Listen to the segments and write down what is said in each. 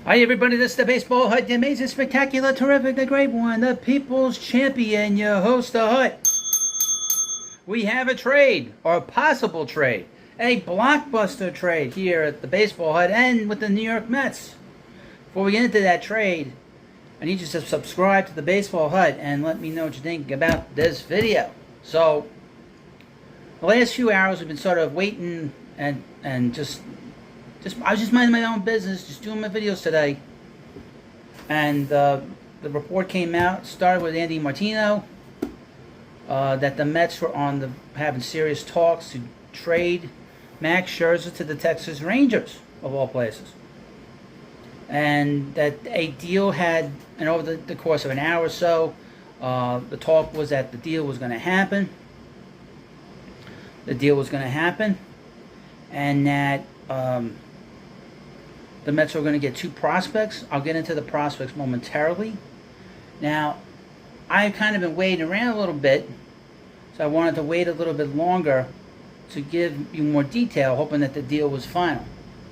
Hi everybody, this is the Baseball Hut, the amazing, spectacular, terrific, the great one, the people's champion, your host, the Hut. We have a trade, or a possible trade, a blockbuster trade here at the Baseball Hut and with the New York Mets. Before we get into that trade, I need you to subscribe to the Baseball Hut and let me know what you think about this video. So, the last few hours we've been sort of waiting and just I was just minding my own business, just doing my videos today. And the report came out, started with Andy Martino, that the Mets were having serious talks to trade Max Scherzer to the Texas Rangers, of all places. And that a deal had, and over the course of an hour or so, the talk was that the deal was going to happen. The deal was going to happen, and that the Mets are going to get two prospects. I'll get into the prospects momentarily. Now, I've kind of been waiting around a little bit, so I wanted to wait a little bit longer to give you more detail, hoping that the deal was final.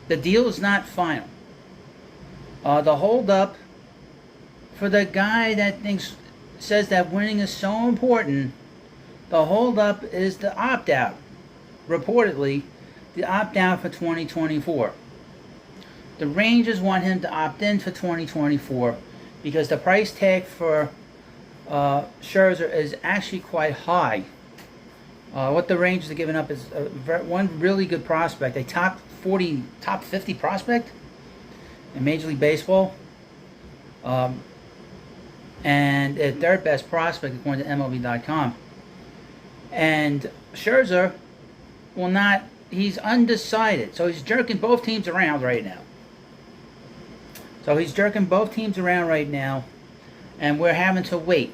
The deal is not final. The holdup for the guy that says that winning is so important, the holdup is the opt-out. Reportedly, the opt-out for 2024. The Rangers want him to opt in for 2024 because the price tag for Scherzer is actually quite high. What the Rangers are giving up is one really good prospect, a top 50 prospect in Major League Baseball, and a third best prospect according to MLB.com. And Scherzer will not. He's undecided, so he's jerking both teams around right now. And we're having to wait.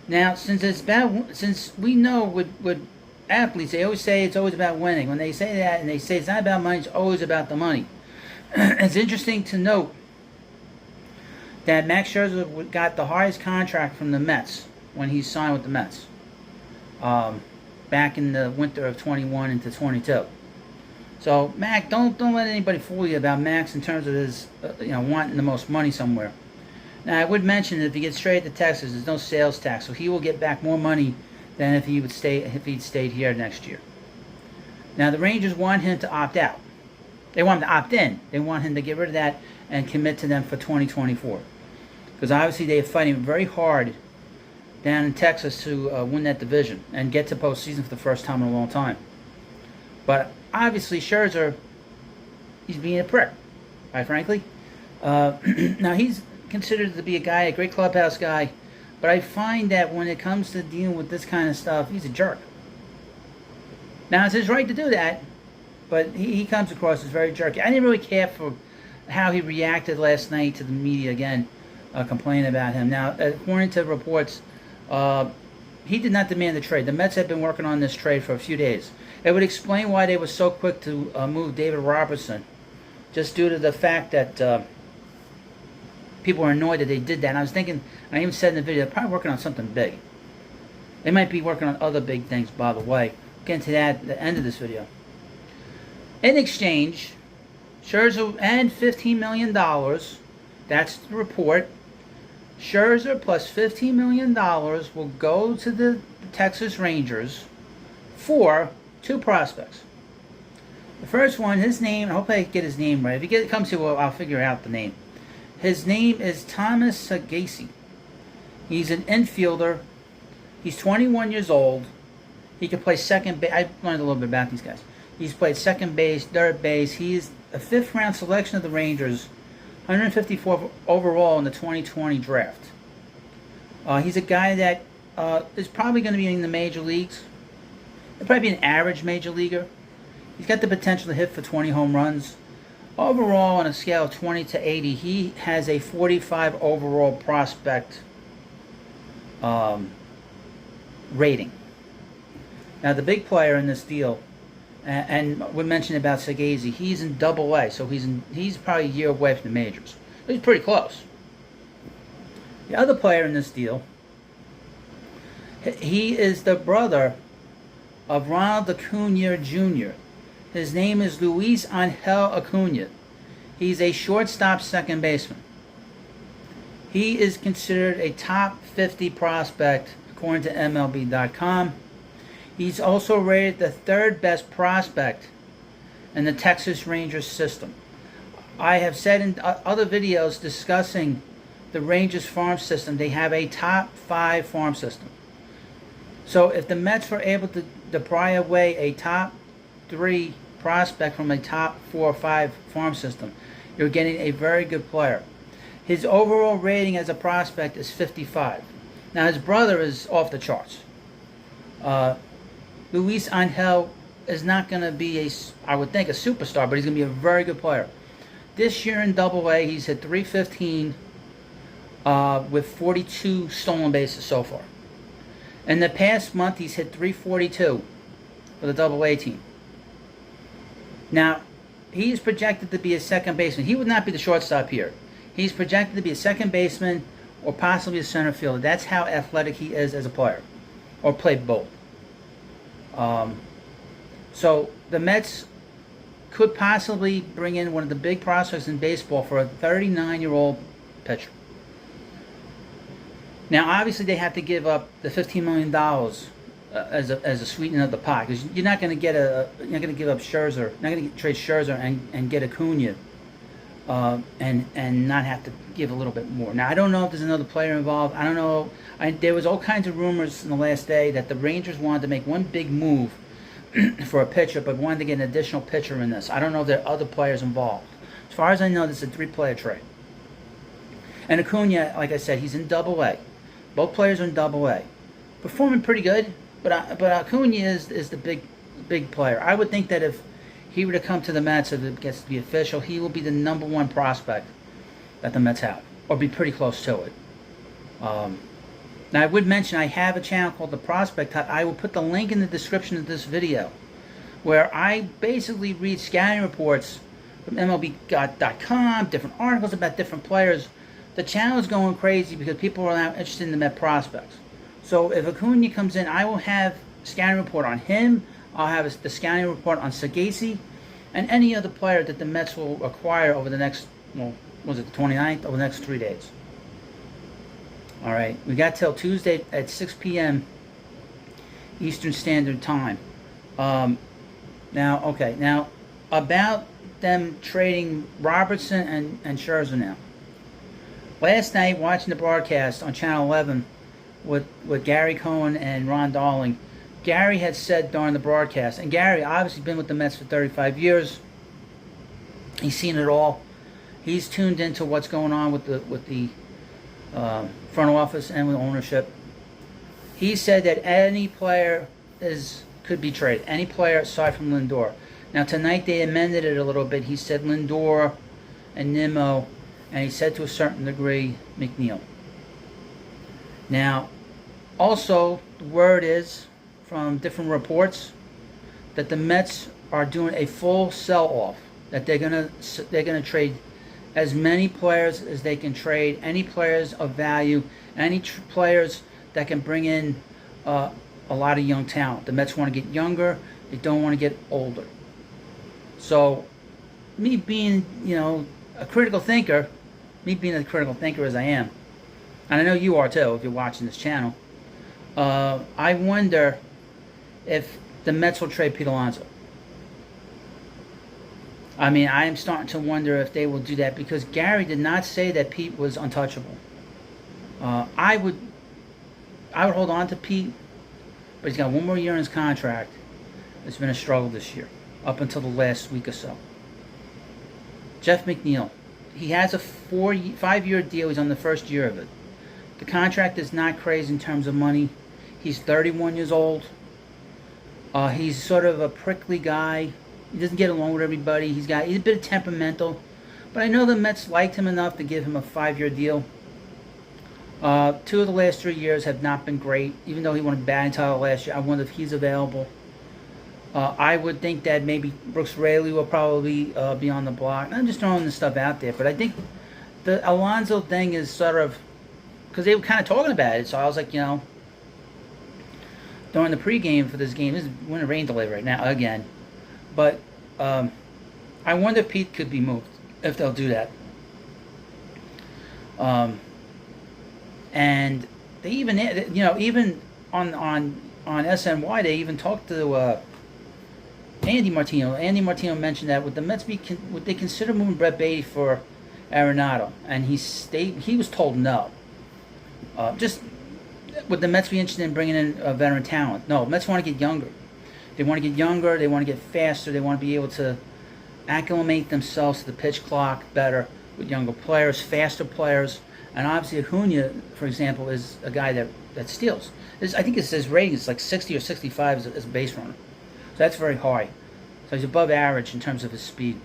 Now, since we know with athletes, they always say it's always about winning. When they say that, and they say it's not about money, it's always about the money. It's interesting to note that Max Scherzer got the highest contract from the Mets when he signed with the Mets, back in the winter of 21 into 22. So, Mac, don't let anybody fool you about Max in terms of his, wanting the most money somewhere. Now, I would mention that if he gets straight to Texas, there's no sales tax, so he will get back more money than if he'd stayed here next year. Now, the Rangers want him to opt out. They want him to opt in. They want him to get rid of that and commit to them for 2024, because obviously they are fighting very hard down in Texas to win that division and get to postseason for the first time in a long time. But obviously, Scherzer, he's being a prick, quite frankly. Now, he's considered to be a great clubhouse guy, but I find that when it comes to dealing with this kind of stuff, he's a jerk. Now, it's his right to do that, but he comes across as very jerky. I didn't really care for how he reacted last night to the media again, complaining about him. Now, according to reports, he did not demand the trade. The Mets had been working on this trade for a few days. It would explain why they were so quick to move David Robertson, just due to the fact that people were annoyed that they did that. And I was thinking, and I even said in the video, they're probably working on something big. They might be working on other big things, by the way. We'll get into that at the end of this video. In exchange, Scherzer and $15 million, that's the report. Scherzer plus $15 million will go to the Texas Rangers for two prospects. The first one, his name, I hope I get his name right. If it comes here, well, I'll figure out the name. His name is Thomas Sagasi. He's an infielder. He's 21 years old. He can play second base. I learned a little bit about these guys. He's played second base, third base. He's a fifth-round selection of the Rangers, 154 overall in the 2020 draft. He's a guy that is probably going to be in the major leagues. He'll probably be an average major leaguer. He's got the potential to hit for 20 home runs. Overall, on a scale of 20 to 80, he has a 45 overall prospect rating. Now, the big player in this deal, and we mentioned about Sagasi, he's in Double-A, so he's probably a year away from the majors. He's pretty close. The other player in this deal, he is the brother of Ronald Acuna Jr. His name is Luisangel Acuna. He's a shortstop second baseman. He is considered a top 50 prospect according to MLB.com. He's also rated the third best prospect in the Texas Rangers system. I have said in other videos discussing the Rangers farm system, they have a top 5 farm system. So if the Mets were able to pry away a top 3 prospect from a top 4 or 5 farm system, you're getting a very good player. His overall rating as a prospect is 55. Now his brother is off the charts. Luisangel is not going to be I would think, a superstar, but he's going to be a very good player. This year in Double-A, he's hit .315 with 42 stolen bases so far. In the past month, he's hit .342 for the Double-A team. Now, he is projected to be a second baseman. He would not be the shortstop here. He's projected to be a second baseman or possibly a center fielder. That's how athletic he is as a player, or played both. So the Mets could possibly bring in one of the big prospects in baseball for a 39-year-old pitcher. Now, obviously, they have to give up the $15 million as a sweetener of the pot, because you're not going to give up Scherzer, not going to trade Scherzer and get Acuna, and not have to give a little bit more. Now, I don't know if there's another player involved. I don't know. There was all kinds of rumors in the last day that the Rangers wanted to make one big move for a pitcher, but wanted to get an additional pitcher in this. I don't know if there are other players involved. As far as I know, this is a 3-player trade. And Acuna, like I said, he's in Double-A. Both players are in Double-A. Performing pretty good, but Acuna is the big player. I would think that if he were to come to the Mets, if it gets to be official, he will be the #1 prospect that the Mets have, or be pretty close to it. Now, I would mention I have a channel called The Prospect Hut. I will put the link in the description of this video, where I basically read scouting reports from MLB.com, different articles about different players. The channel is going crazy because people are now interested in the Met prospects. So if Acuna comes in, I will have a scouting report on him. I'll have the scouting report on Sagasi and any other player that the Mets will acquire over the next, well, was it the 29th? Over the next 3 days. All right, we got till Tuesday at 6 p.m. Eastern Standard Time. Now about them trading Robertson and Scherzer now. Last night, watching the broadcast on Channel 11 with Gary Cohen and Ron Darling, Gary had said during the broadcast, and Gary obviously been with the Mets for 35 years. He's seen it all. He's tuned into what's going on with the front office and with ownership. He said that any player could be traded. Any player aside from Lindor. Now tonight they amended it a little bit. He said Lindor and Nimmo, and he said to a certain degree McNeil. Now, also the word is from different reports that the Mets are doing a full sell-off. That they're gonna trade as many players as they can trade, any players of value, any players that can bring in a lot of young talent. The Mets want to get younger, they don't want to get older. So, me being, a critical thinker, as I am, and I know you are too if you're watching this channel, I wonder if the Mets will trade Pete Alonso. I mean, I am starting to wonder if they will do that, because Gary did not say that Pete was untouchable. I would hold on to Pete, but he's got 1 more year in his contract. It's been a struggle this year, up until the last week or so. Jeff McNeil, he has a 5-year deal. He's on the first year of it. The contract is not crazy in terms of money. He's 31 years old. He's sort of a prickly guy. He doesn't get along with everybody. He's a bit temperamental. But I know the Mets liked him enough to give him a 5-year deal. 2 of the last 3 years have not been great. Even though he won a batting title last year, I wonder if he's available. I would think that maybe Brooks Raley will probably be on the block. I'm just throwing this stuff out there. But I think the Alonso thing is sort of, because they were kind of talking about it. So I was like, during the pregame for this game, we're in a rain delay right now again. But I wonder if Pete could be moved. if they'll do that. And they even, even on SNY, they even talked to Andy Martino. Andy Martino mentioned that would the Mets would they consider moving Brett Beatty for Arenado? And he was told no. Just would the Mets be interested in bringing in a veteran talent? No, Mets want to get younger. They want to get younger. They want to get faster. They want to be able to acclimate themselves to the pitch clock better with younger players, faster players. And obviously Acuna, for example, is a guy that steals. I think his rating is like 60 or 65 as a base runner. So that's very high. So he's above average in terms of his speed.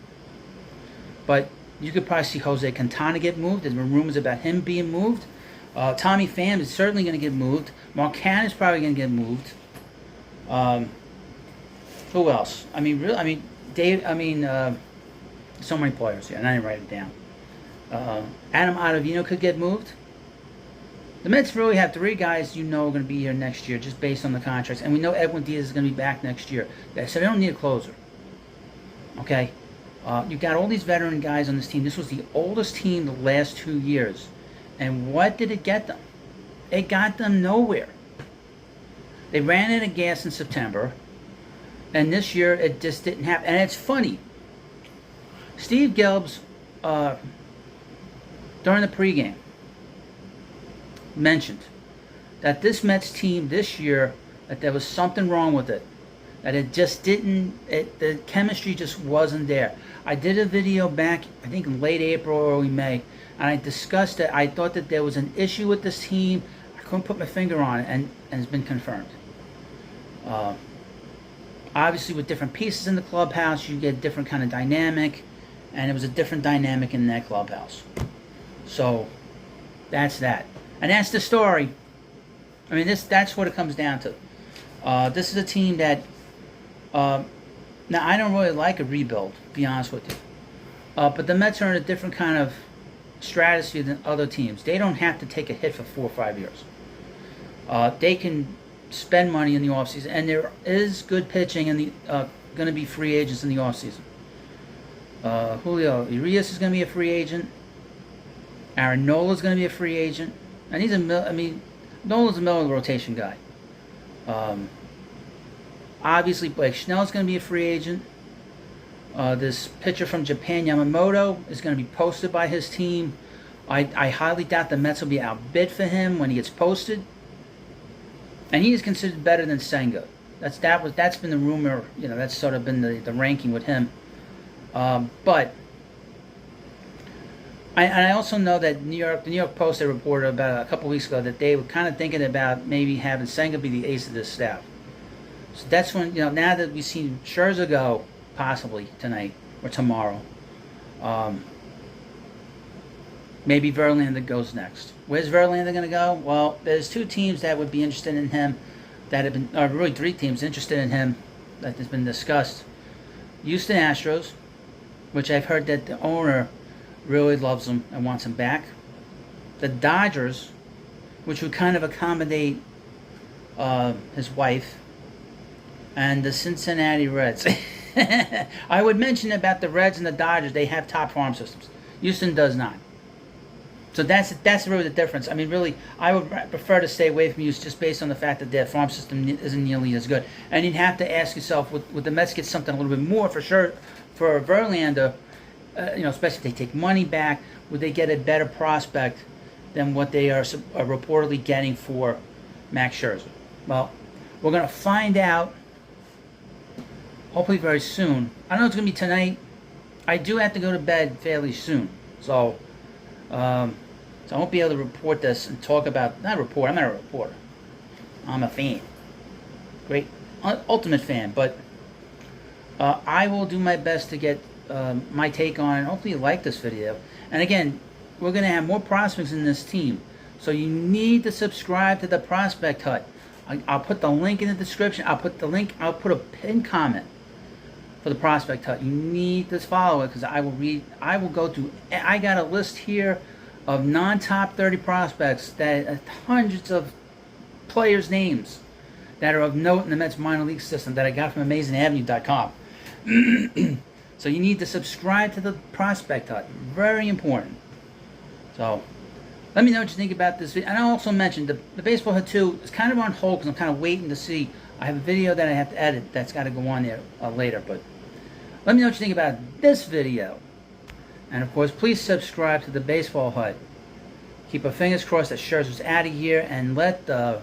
But you could probably see Jose Quintana get moved. There's been rumors about him being moved. Tommy Pham is certainly going to get moved. Mark Canha is probably going to get moved. Who else? I mean, Dave. So many players here, and I didn't write it down. Adam Ottavino could get moved. The Mets really have 3 guys are going to be here next year, just based on the contracts, and we know Edwin Diaz is going to be back next year. So they don't need a closer. Okay, you've got all these veteran guys on this team. This was the oldest team the last 2 years. And what did it get them? It got them nowhere. They ran out of gas in September, and this year it just didn't happen. And it's funny. Steve Gelbs, during the pregame, mentioned that this Mets team this year, that there was something wrong with it. That it just didn't, the chemistry just wasn't there. I did a video back, I think in late April or early May, and I discussed that I thought that there was an issue with this team. I couldn't put my finger on it, and it's been confirmed. Obviously, with different pieces in the clubhouse, you get a different kind of dynamic, and it was a different dynamic in that clubhouse. So, that's that. And that's the story. I mean, that's what it comes down to. This is a team that, now I don't really like a rebuild, to be honest with you. But the Mets are in a different kind of stratosphere than other teams. They don't have to take a hit for 4 or 5 years. They can spend money in the offseason, and there is good pitching and going to be free agents in the offseason. Julio Urias is going to be a free agent. Aaron Nola is going to be a free agent. And Nola's a middle of the rotation guy. Obviously, Blake Snell is going to be a free agent. This pitcher from Japan, Yamamoto, is going to be posted by his team. I highly doubt the Mets will be outbid for him when he gets posted. And he is considered better than Senga. That's been the rumor. That's sort of been the ranking with him. But I also know that the New York Post, they reported about a couple weeks ago that they were kind of thinking about maybe having Senga be the ace of this staff. So that's when, now that we've seen Scherzer go, possibly tonight or tomorrow, maybe Verlander goes next. Where's Verlander going to go? Well, there's 2 teams that would be interested in him, that have been, or really 3 teams interested in him that has been discussed. Houston Astros, which I've heard that the owner really loves him and wants him back. The Dodgers, which would kind of accommodate his wife. And the Cincinnati Reds. I would mention about the Reds and the Dodgers, they have top farm systems. Houston does not. So that's really the difference. I mean, really, I would prefer to stay away from Houston just based on the fact that their farm system isn't nearly as good. And you'd have to ask yourself, would the Mets get something a little bit more for sure for Verlander? Especially if they take money back, would they get a better prospect than what they are reportedly getting for Max Scherzer? Well, we're going to find out hopefully very soon. I don't know if it's going to be tonight. I do have to go to bed fairly soon. So I won't be able to report this and talk about, I'm not a reporter. I'm a fan. Great, ultimate fan. But I will do my best to get my take on it. Hopefully you like this video. And again, we're going to have more prospects in this team. So you need to subscribe to the Prospect Hut. I'll put the link in the description. I'll put a pinned comment for the Prospect Hut. You need to follow it because I will go through. I got a list here of non-top 30 prospects, that hundreds of players' names that are of note in the Mets minor league system that I got from AmazingAvenue.com. So you need to subscribe to the Prospect Hut. Very important. So let me know what you think about this video. And I also mentioned the Baseball Hut 2 is kind of on hold because I'm kind of waiting to see. I have a video that I have to edit that's got to go on there later. But let me know what you think about this video. And of course, please subscribe to the Baseball Hut. Keep our fingers crossed that Scherzer's out of here and let the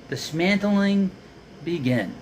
dismantling begin.